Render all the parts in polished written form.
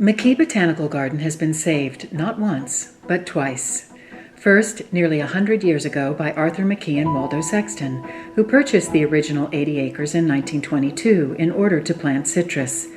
McKee Botanical Garden has been saved not once, but twice. First, nearly 100 years ago by Arthur McKee and Waldo Sexton, who purchased the original 80 acres in 1922 in order to plant citrus.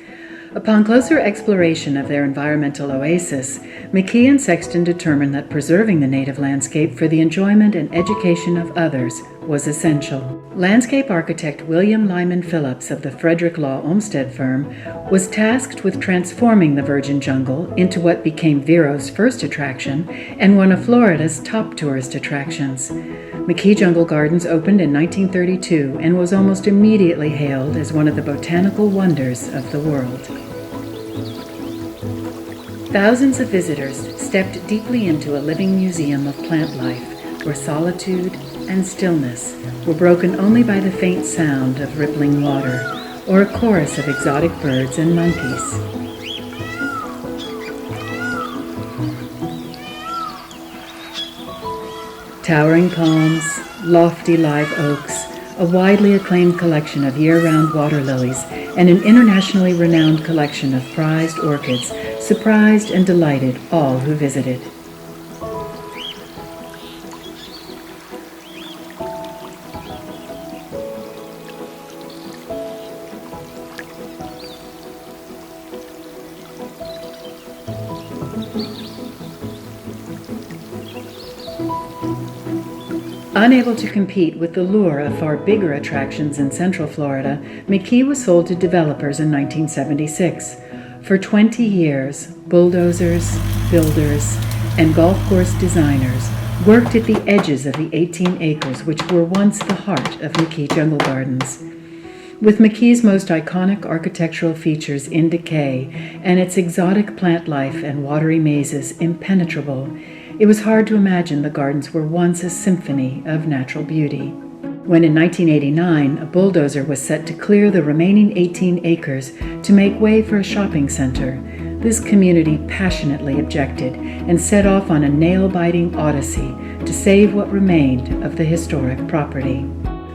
Upon closer exploration of their environmental oasis, McKee and Sexton determined that preserving the native landscape for the enjoyment and education of others was essential. Landscape architect Lyman Phillips of the Frederick Law Olmsted firm was tasked with transforming the virgin jungle into what became Vero's first attraction and one of Florida's top tourist attractions. McKee Jungle Gardens opened in 1932 and was almost immediately hailed as one of the botanical wonders of the world. Thousands of visitors stepped deeply into a living museum of plant life where solitude and stillness were broken only by the faint sound of rippling water or a chorus of exotic birds and monkeys. Towering palms, lofty live oaks, a widely acclaimed collection of year-round water lilies, and an internationally renowned collection of prized orchids surprised and delighted all who visited. Unable to compete with the lure of far bigger attractions in Central Florida, McKee was sold to developers in 1976. For 20 years, bulldozers, builders, and golf course designers worked at the edges of the 18 acres which were once the heart of McKee Jungle Gardens. With McKee's most iconic architectural features in decay and its exotic plant life and watery mazes impenetrable, it was hard to imagine the gardens were once a symphony of natural beauty. When in 1989 a bulldozer was set to clear the remaining 18 acres to make way for a shopping center, this community passionately objected and set off on a nail-biting odyssey to save what remained of the historic property.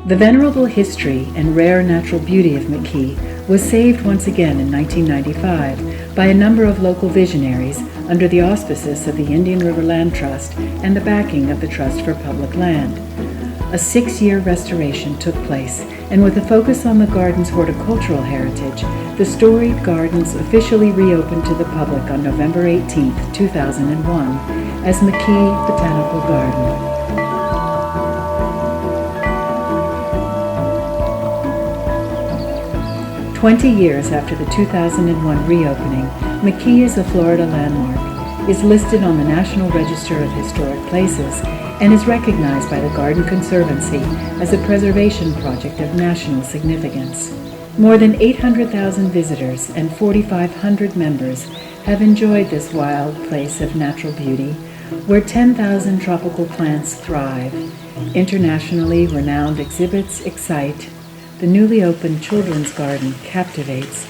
The venerable history and rare natural beauty of McKee was saved once again in 1995 by a number of local visionaries under the auspices of the Indian River Land Trust and the backing of the Trust for Public Land. A 6-year restoration took place, and with a focus on the garden's horticultural heritage, the storied gardens officially reopened to the public on November 18, 2001, as McKee Botanical Garden. "20 years after the 2001 reopening, McKee is a Florida landmark, is listed on the National Register of Historic Places, and is recognized by the Garden Conservancy as a preservation project of national significance. More than 800,000 visitors and 4,500 members have enjoyed this wild place of natural beauty, where 10,000 tropical plants thrive. Internationally renowned exhibits excite. The newly opened Children's Garden captivates,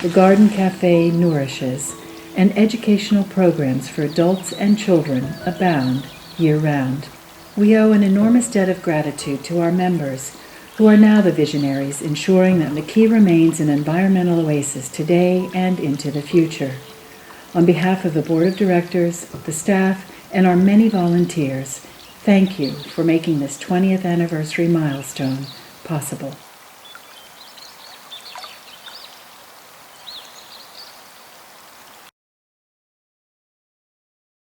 the Garden Cafe nourishes, and educational programs for adults and children abound year-round. We owe an enormous debt of gratitude to our members, who are now the visionaries ensuring that McKee remains an environmental oasis today and into the future. On behalf of the Board of Directors, the staff, and our many volunteers, thank you for making this 20th anniversary milestone possible.